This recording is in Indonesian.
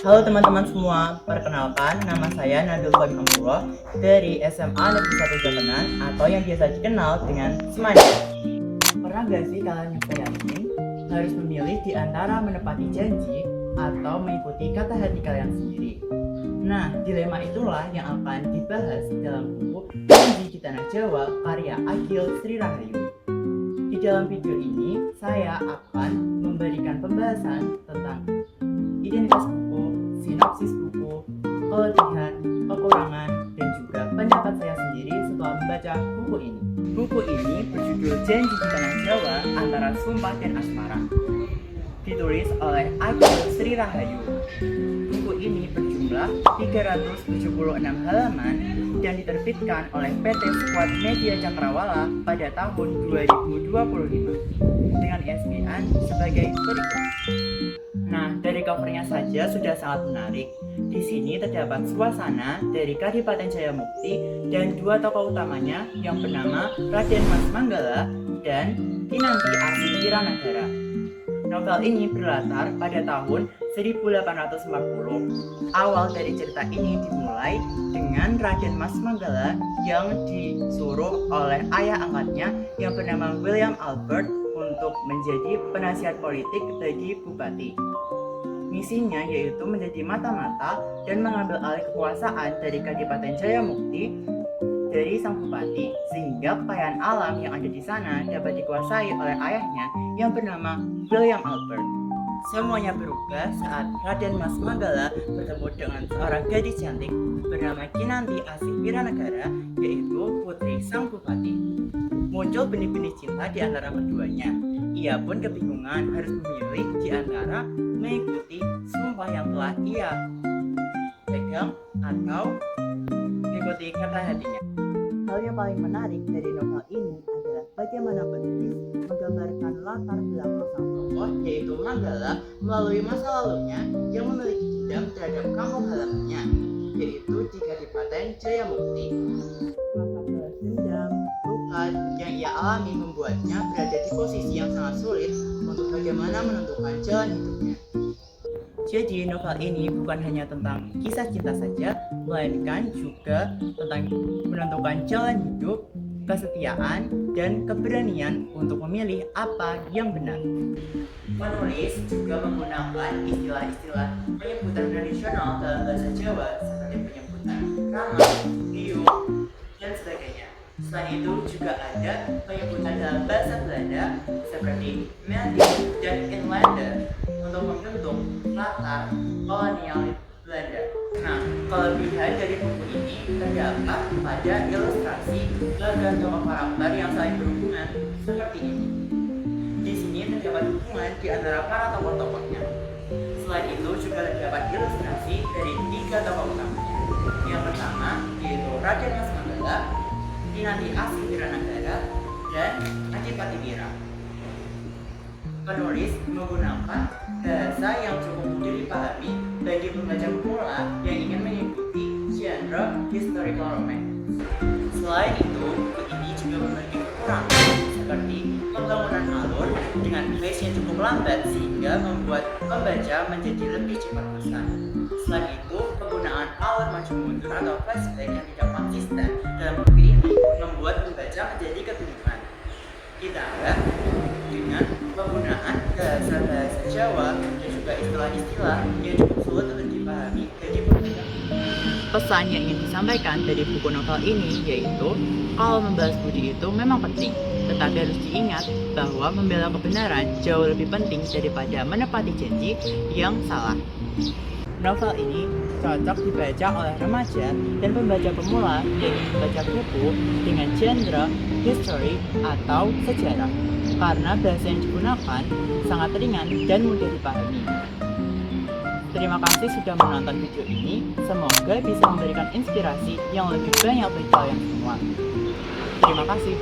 Halo teman-teman semua, perkenalkan nama saya Nadul Fahmi Amrullah dari SMA Negeri 1 Japenan atau yang biasa dikenal dengan Semanda. Pernah gak sih kalian yakin harus memilih di antara menepati janji atau mengikuti kata hati kalian sendiri? Nah, dilema itulah yang akan dibahas dalam buku Janji di Tanah Jawa karya Agil Sri Rahayu. Di dalam video ini, saya akan memberikan pembahasan tentang identitas buku, sinopsis buku, kelebihan, kekurangan, dan juga pendapat saya sendiri setelah membaca buku ini. Buku ini berjudul Janji di Tanah Jawa Antara Sumpah dan Asmara, ditulis oleh Agil Sri Rahayu. Buku ini berjumlah 376 halaman dan diterbitkan oleh PT Squad Media Cakrawala pada tahun 2025 dengan ISBN sebagai berikut. Nah, dari covernya saja sudah sangat menarik. Di sini terdapat suasana dari Kadipaten Jayamukti dan dua tokoh utamanya yang bernama Raden Mas Manggala dan Kinanti Asih Kiranagara. Novel ini berlatar pada tahun 1840. Awal dari cerita ini dimulai dengan Raden Mas Manggala yang disuruh oleh ayah angkatnya yang bernama William Albert untuk menjadi penasihat politik bagi bupati. Misinya yaitu menjadi mata-mata dan mengambil alih kekuasaan dari Kadipaten Jayamukti dari sang bupati, sehingga kekayaan alam yang ada di sana dapat dikuasai oleh ayahnya yang bernama William Albert. Semuanya berubah saat Raden Mas Manggala bertemu dengan seorang gadis cantik bernama Kinanti Asih Kiranagara, yaitu putri sang bupati. Muncul benih-benih cinta di antara keduanya. Ia pun kebingungan harus memilih di antara mengikuti sumpah yang telah ia pegang atau mengikuti kata hatinya. Hal yang paling menarik dari novel ini adalah bagaimana penulis menggambarkan latar belakang sang tokoh, yaitu Manggala, melalui masa lalunya yang memiliki dendam terhadap kampung halamannya, yaitu di Kadipaten Jayamukti. Masa balas dendam, luka yang ia alami membuatnya berada di posisi yang sangat sulit untuk bagaimana menentukan jalan hidupnya. Jadi novel ini bukan hanya tentang kisah cinta saja, melainkan juga tentang menentukan jalan hidup, kesetiaan, dan keberanian untuk memilih apa yang benar. Penulis juga menggunakan istilah-istilah penyebutan tradisional dalam bahasa Jawa seperti penyebutan rama, riuh, dan sebagainya. Selain itu juga ada penyebutan dalam bahasa Belanda seperti Melding dan Inlander untuk membentuk latar kolonial Belanda. Nah, kelebihan dari buku ini terdapat pada ilustrasi dan tokoh karakter yang saling berhubungan seperti ini. Di sini terdapat hubungan di antara para tokoh-tokohnya. Selain itu juga terdapat ilustrasi dari tiga tokoh utamanya. Yang pertama yaitu Raden Mas Manggala, Kinanti Asih Kiranagara, dan Adipati Wira. Penulis menggunakan bahasa yang cukup mudah dipahami bagi pembaca pemula yang ingin mengikuti genre historical romance. Selain itu, buku ini juga memiliki kekurangan seperti pembangunan alur dengan pace yang cukup lambat sehingga membuat pembaca menjadi lebih cepat bosan. Selain itu, penggunaan alur maju mundur atau flashback yang tidak konsisten dalam buku ini membuat pembaca menjadi kebingungan. Ditambah dengan penggunaan bahasa Jawa dan juga istilah-istilah yang cukup sulit untuk dipahami bagi pembaca. Pesan yang ingin disampaikan dari buku novel ini yaitu kalau membalas budi itu memang penting, tetapi harus diingat bahwa membela kebenaran jauh lebih penting daripada menepati janji yang salah. Novel ini cocok dibaca oleh remaja dan pembaca pemula yang ingin membaca buku dengan genre history atau sejarah, karena bahasa yang digunakan sangat ringan dan mudah dipahami. Terima kasih sudah menonton video ini, semoga bisa memberikan inspirasi yang lebih banyak bagi kalian semua. Terima kasih.